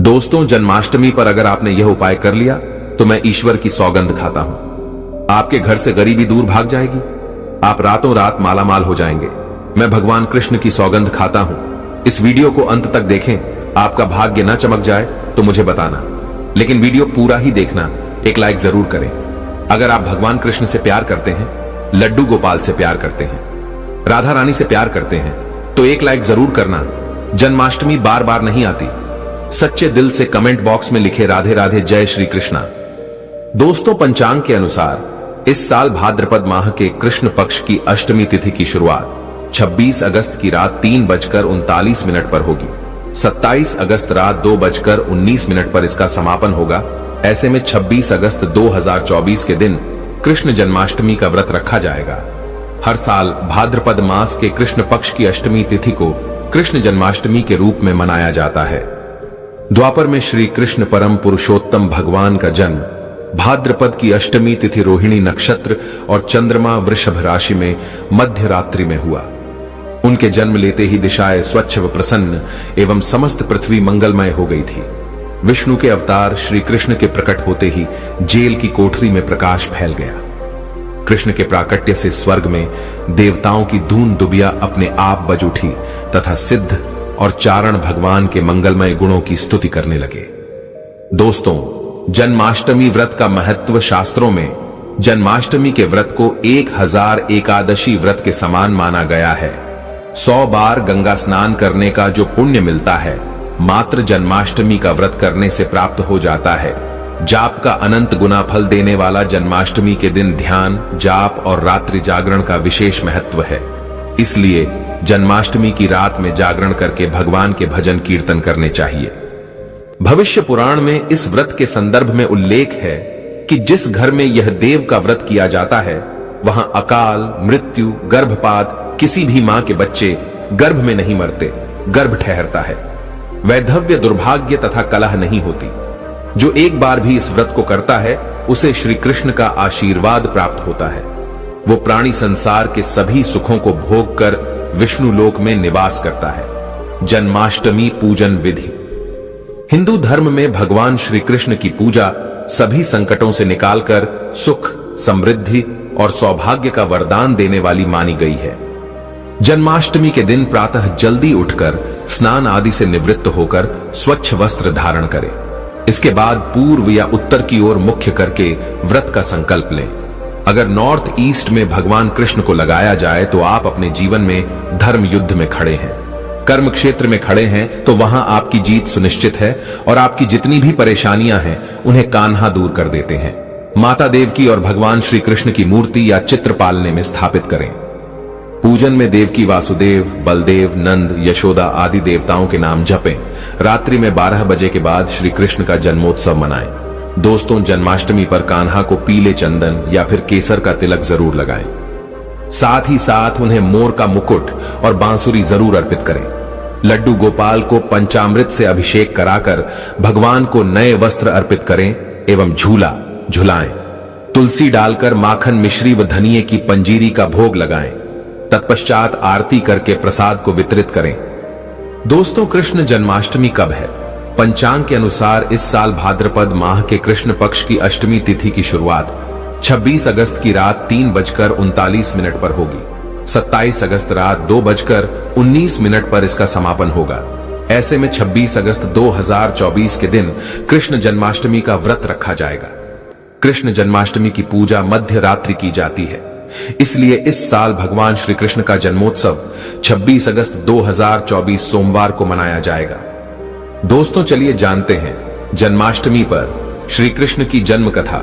दोस्तों, जन्माष्टमी पर अगर आपने यह उपाय कर लिया तो मैं ईश्वर की सौगंध खाता हूं, आपके घर से गरीबी दूर भाग जाएगी, आप रातों रात मालामाल हो जाएंगे। मैं भगवान कृष्ण की सौगंध खाता हूं। इस वीडियो को अंत तक देखें। आपका भाग्य न चमक जाए तो मुझे बताना, लेकिन वीडियो पूरा ही देखना। एक लाइक जरूर करें। अगर आप भगवान कृष्ण से प्यार करते हैं, लड्डू गोपाल से प्यार करते हैं, राधा रानी से प्यार करते हैं, तो एक लाइक जरूर करना। जन्माष्टमी बार बार नहीं आती। सच्चे दिल से कमेंट बॉक्स में लिखे राधे राधे, जय श्री कृष्णा। दोस्तों, पंचांग के अनुसार इस साल भाद्रपद माह के कृष्ण पक्ष की अष्टमी तिथि की शुरुआत 26 अगस्त की रात 3:39 पर होगी। 27 अगस्त रात 2:19 पर इसका समापन होगा। ऐसे में 26 अगस्त 2024 के दिन कृष्ण जन्माष्टमी का व्रत रखा जाएगा। हर साल भाद्रपद मास के कृष्ण पक्ष की अष्टमी तिथि को कृष्ण जन्माष्टमी के रूप में मनाया जाता है। द्वापर में श्री कृष्ण परम पुरुषोत्तम भगवान का जन्म भाद्रपद की अष्टमी तिथि रोहिणी नक्षत्र और चंद्रमा वृषभ राशि में मध्य रात्रि में हुआ। उनके जन्म लेते ही दिशाएं स्वच्छ व प्रसन्न एवं समस्त पृथ्वी मंगलमय हो गई थी। विष्णु के अवतार श्री कृष्ण के प्रकट होते ही जेल की कोठरी में प्रकाश फैल गया। कृष्ण के प्राकट्य से स्वर्ग में देवताओं की धून दुबिया अपने आप बज उठी तथा सिद्ध और चारण भगवान के मंगलमय गुणों की स्तुति करने लगे। दोस्तों, जन्माष्टमी व्रत का महत्व शास्त्रों में जन्माष्टमी के व्रत को 1000 एकादशी व्रत के समान माना गया है। 100 बार गंगा स्नान करने का जो पुण्य मिलता है, मात्र जन्माष्टमी का व्रत करने से प्राप्त हो जाता है। जाप का अनंत गुना फल देने वाला जन्माष्टमी के दिन ध्यान, जाप और रात्रि जागरण का विशेष महत्व है। इसलिए जन्माष्टमी की रात में जागरण करके भगवान के भजन कीर्तन करने चाहिए। भविष्य पुराण में इस व्रत के संदर्भ में उल्लेख है कि जिस घर में यह देव का व्रत किया जाता है, वहां अकाल, मृत्यु, गर्भपात, किसी भी मां के बच्चे गर्भ में नहीं मरते, गर्भ ठहरता है। वैधव्य, दुर्भाग्य तथा कलह नहीं होती। जो एक बार भी इस व्रत को करता है, उसे श्री कृष्ण का आशीर्वाद प्राप्त होता है। वो प्राणी संसार के सभी सुखों को भोग कर विष्णु लोक में निवास करता है। जन्माष्टमी पूजन विधि। हिंदू धर्म में भगवान श्री कृष्ण की पूजा सभी संकटों से निकालकर सुख, समृद्धि और सौभाग्य का वरदान देने वाली मानी गई है। जन्माष्टमी के दिन प्रातः जल्दी उठकर स्नान आदि से निवृत्त होकर स्वच्छ वस्त्र धारण करें। इसके बाद पूर्व या उत्तर की ओर मुख्य करके व्रत का संकल्प लें। अगर नॉर्थ ईस्ट में भगवान कृष्ण को लगाया जाए तो आप अपने जीवन में धर्म युद्ध में खड़े हैं, कर्म क्षेत्र में खड़े हैं, तो वहां आपकी जीत सुनिश्चित है और आपकी जितनी भी परेशानियां हैं उन्हें कान्हा दूर कर देते हैं। माता देवकी और भगवान श्री कृष्ण की मूर्ति या चित्र पालने में स्थापित करें। पूजन में देवकी, वासुदेव, बलदेव, नंद, यशोदा आदि देवताओं के नाम जपें। रात्रि में 12 बजे के बाद श्री कृष्ण का जन्मोत्सव मनाएं। दोस्तों, जन्माष्टमी पर कान्हा को पीले चंदन या फिर केसर का तिलक जरूर लगाएं। साथ ही साथ उन्हें मोर का मुकुट और बांसुरी जरूर अर्पित करें। लड्डू गोपाल को पंचामृत से अभिषेक कराकर भगवान को नए वस्त्र अर्पित करें एवं झूला झुलाएं। तुलसी डालकर माखन, मिश्री व धनिये की पंजीरी का भोग लगाएं। तत्पश्चात आरती करके प्रसाद को वितरित करें। दोस्तों, कृष्ण जन्माष्टमी कब है? पंचांग के अनुसार इस साल भाद्रपद माह के कृष्ण पक्ष की अष्टमी तिथि की शुरुआत 26 अगस्त की रात 3:39 पर होगी। 27 अगस्त रात 2:19 पर इसका समापन होगा। ऐसे में 26 अगस्त 2024 के दिन कृष्ण जन्माष्टमी का व्रत रखा जाएगा। कृष्ण जन्माष्टमी की पूजा मध्य रात्रि की जाती है, इसलिए इस साल भगवान श्री कृष्ण का जन्मोत्सव 26 अगस्त 2024 सोमवार को मनाया जाएगा। दोस्तों, चलिए जानते हैं जन्माष्टमी पर श्री कृष्ण की जन्म कथा।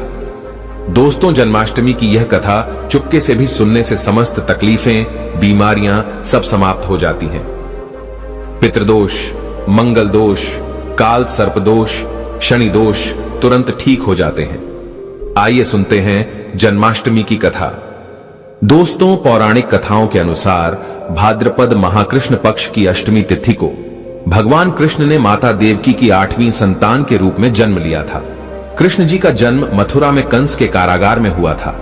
दोस्तों, जन्माष्टमी की यह कथा चुपके से भी सुनने से समस्त तकलीफें, बीमारियां सब समाप्त हो जाती हैं। पितृदोष, मंगल दोष, काल सर्प दोष, शनि दोष तुरंत ठीक हो जाते हैं। आइए सुनते हैं जन्माष्टमी की कथा। दोस्तों, पौराणिक कथाओं के अनुसार भाद्रपद महाकृष्ण पक्ष की अष्टमी तिथि को भगवान कृष्ण ने माता देवकी की 8वीं संतान के रूप में जन्म लिया था। कृष्ण जी का जन्म मथुरा में कंस के कारागार में हुआ था।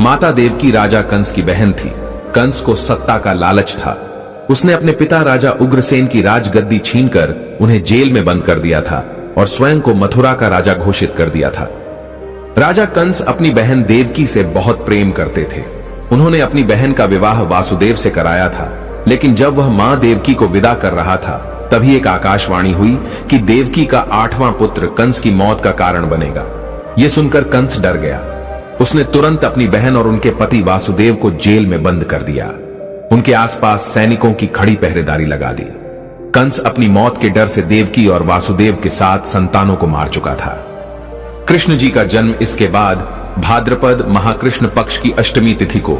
माता देवकी राजा कंस की बहन थी। कंस को सत्ता का लालच था। उसने अपने पिता राजा उग्रसेन की राजगद्दी छीनकर उन्हें जेल में बंद कर दिया था और स्वयं को मथुरा का राजा घोषित कर दिया था। राजा कंस अपनी बहन देवकी से बहुत प्रेम करते थे। उन्होंने अपनी बहन का विवाह वासुदेव से कराया था, लेकिन जब वह मां देवकी को विदा कर रहा था तभी एक आकाशवाणी हुई कि देवकी का 8वां पुत्र कंस की मौत का कारण बनेगा। यह सुनकर कंस डर गया। उसने तुरंत अपनी बहन और उनके पति वासुदेव को जेल में बंद कर दिया। उनके आसपास सैनिकों की खड़ी पहरेदारी लगा दी। कंस अपनी मौत के डर से देवकी और वासुदेव के साथ संतानों को मार चुका था। कृष्ण जी का जन्म इसके बाद भाद्रपद महाकृष्ण पक्ष की अष्टमी तिथि को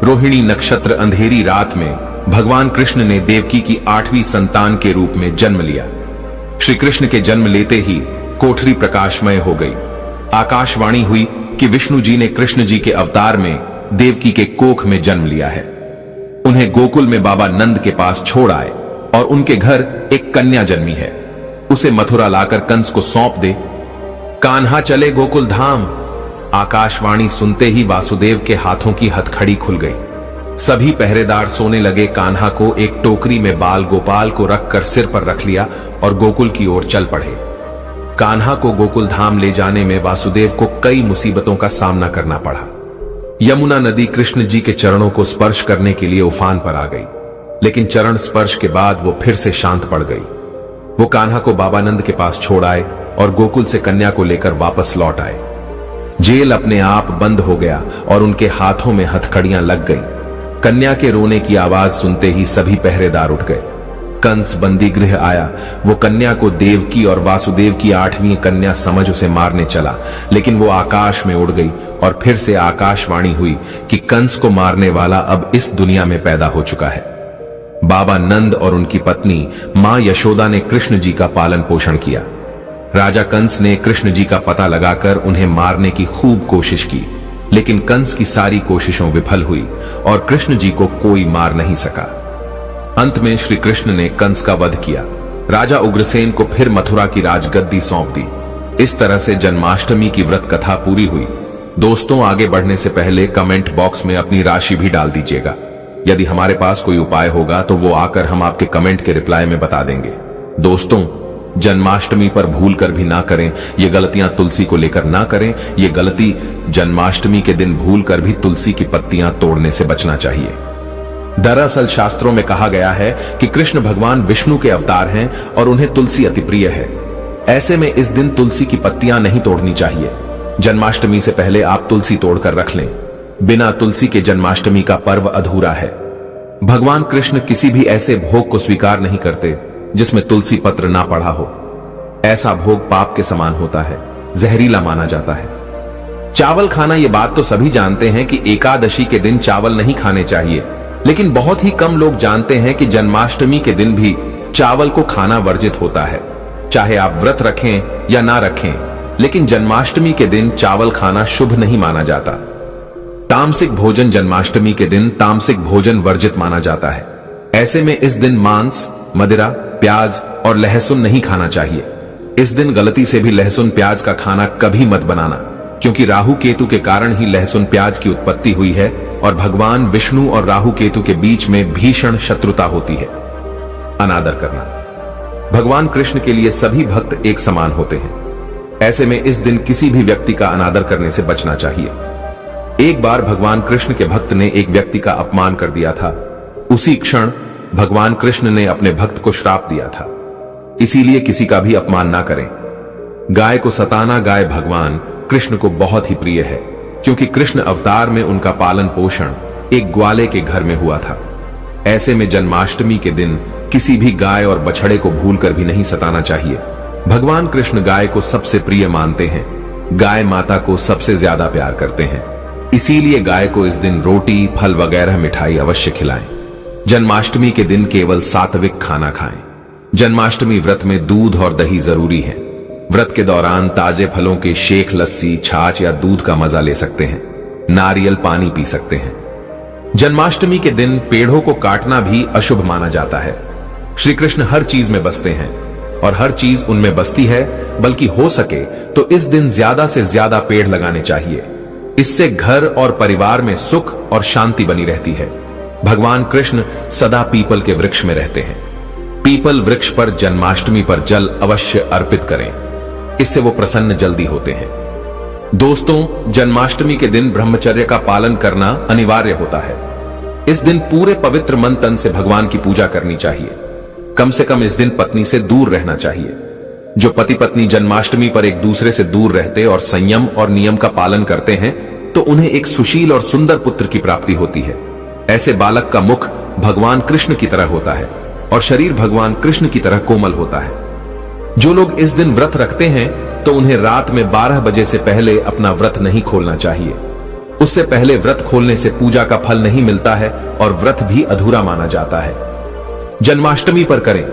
रोहिणी नक्षत्र अंधेरी रात में भगवान कृष्ण ने देवकी की 8वीं संतान के रूप में जन्म लिया। श्री कृष्ण के जन्म लेते ही कोठरी प्रकाशमय हो गई। आकाशवाणी हुई कि विष्णु जी ने कृष्ण जी के अवतार में देवकी के कोख में जन्म लिया है। उन्हें गोकुल में बाबा नंद के पास छोड़ आए और उनके घर एक कन्या जन्मी है। उसे मथुरा लाकर कंस को सौंप दे। कान्हा चले गोकुल धाम। आकाशवाणी सुनते ही वासुदेव के हाथों की हथकड़ी खुल गई। सभी पहरेदार सोने लगे। कान्हा को एक टोकरी में बाल गोपाल को रखकर सिर पर रख लिया और गोकुल की ओर चल पड़े। कान्हा को गोकुल धाम ले जाने में वासुदेव को कई मुसीबतों का सामना करना पड़ा। यमुना नदी कृष्ण जी के चरणों को स्पर्श करने के लिए उफान पर आ गई, लेकिन चरण स्पर्श के बाद वो फिर से शांत पड़ गई। वो कान्हा को बाबा नंद के पास छोड़ आए और गोकुल से कन्या को लेकर वापस लौट आए। जेल अपने आप बंद हो गया और उनके हाथों में हथकड़ियां लग गईं। कन्या के रोने की आवाज सुनते ही सभी पहरेदार उठ गए। कंस बंदी गृह आया। वो कन्या को देवकी और वासुदेव की 8वीं कन्या समझ उसे मारने चला, लेकिन वो आकाश में उड़ गई और फिर से आकाशवाणी हुई कि कंस को मारने वाला अब इस दुनिया में पैदा हो चुका है। बाबा नंद और उनकी पत्नी मां यशोदा ने कृष्ण जी का पालन पोषण किया। राजा कंस ने कृष्ण जी का पता लगाकर उन्हें मारने की खूब कोशिश की, लेकिन कंस की सारी कोशिशों विफल हुई और कृष्ण जी को कोई मार नहीं सका। अंत में श्री कृष्ण ने कंस का वध किया। राजा उग्रसेन को फिर मथुरा की राजगद्दी सौंप दी। इस तरह से जन्माष्टमी की व्रत कथा पूरी हुई। दोस्तों, आगे बढ़ने से पहले कमेंट बॉक्स में अपनी राशि भी डाल दीजिएगा। यदि हमारे पास कोई उपाय होगा तो वो आकर हम आपके कमेंट के रिप्लाई में बता देंगे। दोस्तों, जन्माष्टमी पर भूल कर भी ना करें। ये गलतियां तुलसी को लेकर ना करें। ये गलती जन्माष्टमी के दिन भूल कर भी तुलसी की पत्तियां तोड़ने से बचना चाहिए। दरअसल शास्त्रों में कहा गया है कि कृष्ण भगवान विष्णु के अवतार हैं और उन्हें तुलसी अति प्रिय है। ऐसे में इस दिन तुलसी की पत्तियां नहीं तोड़नी चाहिए। जन्माष्टमी से पहले आप तुलसी तोड़कर रख लें। बिना तुलसी के जन्माष्टमी का पर्व अधूरा है। भगवान कृष्ण किसी भी ऐसे भोग को स्वीकार नहीं करते जिसमें तुलसी पत्र ना पड़ा हो। ऐसा भोग पाप के समान होता है, जहरीला माना जाता है। चावल खाना, ये बात तो सभी जानते हैं कि एकादशी के दिन चावल नहीं खाने चाहिए, लेकिन बहुत ही कम लोग जानते हैं कि जन्माष्टमी के दिन भी चावल को खाना वर्जित होता है। चाहे आप व्रत रखें या ना रखें, लेकिन जन्माष्टमी के दिन चावल खाना शुभ नहीं माना जाता। तामसिक भोजन जन्माष्टमी के दिन तामसिक भोजन वर्जित माना जाता है। ऐसे में इस दिन मांस, मदिरा, प्याज और लहसुन नहीं खाना चाहिए। इस दिन गलती से भी लहसुन प्याज का खाना कभी मत बनाना, क्योंकि राहु केतु के कारण ही लहसुन प्याज की उत्पत्ति हुई है और भगवान विष्णु और राहु केतु के बीच में भीषण शत्रुता होती है। अनादर करना, भगवान कृष्ण के लिए सभी भक्त एक समान होते हैं। ऐसे में इस दिन किसी भी व्यक्ति का अनादर करने से बचना चाहिए। एक बार भगवान कृष्ण के भक्त ने एक व्यक्ति का अपमान कर दिया था। उसी क्षण भगवान कृष्ण ने अपने भक्त को श्राप दिया था। इसीलिए किसी का भी अपमान ना करें। गाय को सताना गाय भगवान कृष्ण को बहुत ही प्रिय है, क्योंकि कृष्ण अवतार में उनका पालन पोषण एक ग्वाले के घर में हुआ था। ऐसे में जन्माष्टमी के दिन किसी भी गाय और बछड़े को भूलकर भी नहीं सताना चाहिए। भगवान कृष्ण गाय को सबसे प्रिय मानते हैं। गाय माता को सबसे ज्यादा प्यार करते हैं। इसीलिए गाय को इस दिन रोटी, फल वगैरह मिठाई अवश्य खिलाएं। जन्माष्टमी के दिन केवल सात्विक खाना खाएं। जन्माष्टमी व्रत में दूध और दही जरूरी है। व्रत के दौरान ताजे फलों के शेक, लस्सी, छाछ या दूध का मजा ले सकते हैं। नारियल पानी पी सकते हैं। जन्माष्टमी के दिन पेड़ों को काटना भी अशुभ माना जाता है। श्री कृष्ण हर चीज में बसते हैं और हर चीज उनमें बसती है, बल्कि हो सके तो इस दिन ज्यादा से ज्यादा पेड़ लगाने चाहिए। इससे घर और परिवार में सुख और शांति बनी रहती है। भगवान कृष्ण सदा पीपल के वृक्ष में रहते हैं। पीपल वृक्ष पर जन्माष्टमी पर जल अवश्य अर्पित करें। इससे वो प्रसन्न जल्दी होते हैं। दोस्तों, जन्माष्टमी के दिन ब्रह्मचर्य का पालन करना अनिवार्य होता है। इस दिन पूरे पवित्र मन तन से भगवान की पूजा करनी चाहिए। कम से कम इस दिन पत्नी से दूर रहना चाहिए। जो पति पत्नी जन्माष्टमी पर एक दूसरे से दूर रहते और संयम और नियम का पालन करते हैं तो उन्हें एक सुशील और सुंदर पुत्र की प्राप्ति होती है। ऐसे बालक का मुख भगवान कृष्ण की तरह होता है और शरीर भगवान कृष्ण की तरह कोमल होता है। जो लोग इस दिन व्रत रखते हैं तो उन्हें रात में 12 बजे से पहले अपना व्रत नहीं खोलना चाहिए। उससे पहले व्रत खोलने से पूजा का फल नहीं मिलता है और व्रत भी अधूरा माना जाता है। जन्माष्टमी पर करें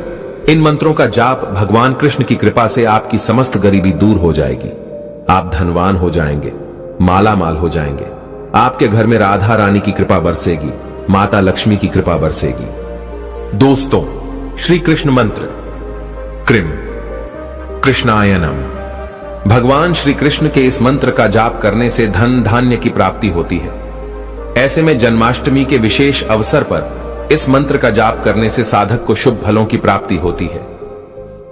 इन मंत्रों का जाप। भगवान कृष्ण की कृपा से आपकी समस्त गरीबी दूर हो जाएगी। आप धनवान हो जाएंगे, माला माल हो जाएंगे। आपके घर में राधा रानी की कृपा बरसेगी, माता लक्ष्मी की कृपा बरसेगी। दोस्तों, श्री कृष्ण मंत्र क्रीम कृष्णाय नमः। भगवान श्री कृष्ण के इस मंत्र का जाप करने से धन धान्य की प्राप्ति होती है। ऐसे में जन्माष्टमी के विशेष अवसर पर इस मंत्र का जाप करने से साधक को शुभ फलों की प्राप्ति होती है।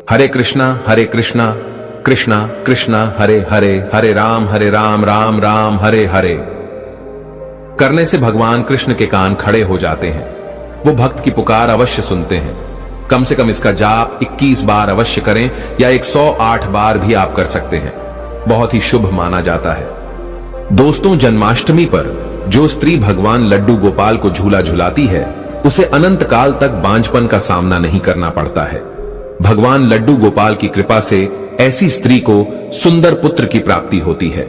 हरे कृष्णा कृष्णा कृष्णा हरे हरे, हरे राम राम राम हरे हरे करने से भगवान कृष्ण के कान खड़े हो जाते हैं। वो भक्त की पुकार अवश्य सुनते हैं। कम से कम इसका जाप 21 बार अवश्य करें या 108 बार भी आप कर सकते हैं। बहुत ही शुभ माना जाता है। दोस्तों, जन्माष्टमी पर जो स्त्री भगवान लड्डू गोपाल को झूला झुलाती है उसे अनंत काल तक बांझपन का सामना नहीं करना पड़ता है। भगवान लड्डू गोपाल की कृपा से ऐसी स्त्री को सुंदर पुत्र की प्राप्ति होती है।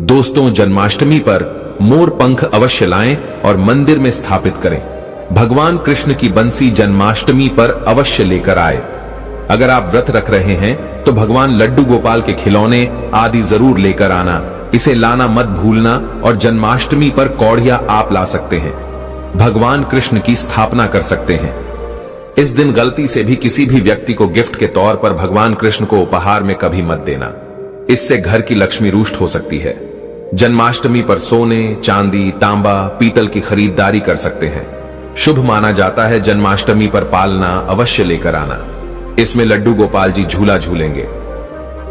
दोस्तों, जन्माष्टमी पर मोर पंख अवश्य लाएं और मंदिर में स्थापित करें। भगवान कृष्ण की बंसी जन्माष्टमी पर अवश्य लेकर आए। अगर आप व्रत रख रहे हैं तो भगवान लड्डू गोपाल के खिलौने आदि जरूर लेकर आना। इसे लाना मत भूलना और जन्माष्टमी पर कौड़िया आप ला सकते हैं। भगवान कृष्ण की स्थापना कर सकते हैं। इस दिन गलती से भी किसी भी व्यक्ति को गिफ्ट के तौर पर भगवान कृष्ण को उपहार में कभी मत देना। इससे घर की लक्ष्मी रुष्ट हो सकती है। जन्माष्टमी पर सोने, चांदी, तांबा, पीतल की खरीदारी कर सकते हैं। शुभ माना जाता है जन्माष्टमी पर पालना अवश्य लेकर आना। इसमें लड्डू गोपाल जी झूला झूलेंगे।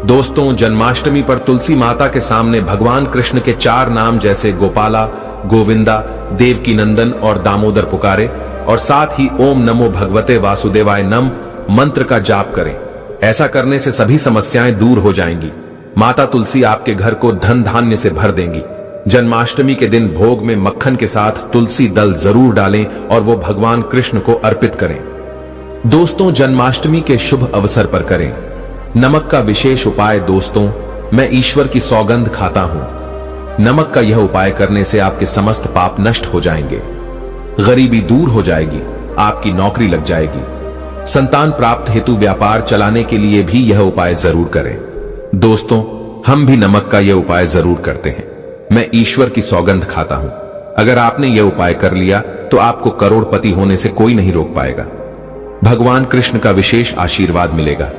दोस्तों, जन्माष्टमी पर तुलसी माता के सामने भगवान कृष्ण के 4 नाम जैसे गोपाला, गोविंदा, देवकी नंदन और दामोदर पुकारे और साथ ही ओम नमो भगवते वासुदेवाय नम मंत्र का जाप करें। ऐसा करने से सभी समस्याएं दूर हो जाएंगी। माता तुलसी आपके घर को धन धान्य से भर देंगी। जन्माष्टमी के दिन भोग में मक्खन के साथ तुलसी दल जरूर डालें और वो भगवान कृष्ण को अर्पित करें। दोस्तों, जन्माष्टमी के शुभ अवसर पर करें नमक का विशेष उपाय। दोस्तों, मैं ईश्वर की सौगंध खाता हूं। नमक का यह उपाय करने से आपके समस्त पाप नष्ट हो जाएंगे, गरीबी दूर हो जाएगी, आपकी नौकरी लग जाएगी। संतान प्राप्त हेतु व्यापार चलाने के लिए भी यह उपाय जरूर करें। दोस्तों, हम भी नमक का यह उपाय जरूर करते हैं। मैं ईश्वर की सौगंध खाता हूं। अगर आपने यह उपाय कर लिया तो आपको करोड़पति होने से कोई नहीं रोक पाएगा। भगवान कृष्ण का विशेष आशीर्वाद मिलेगा।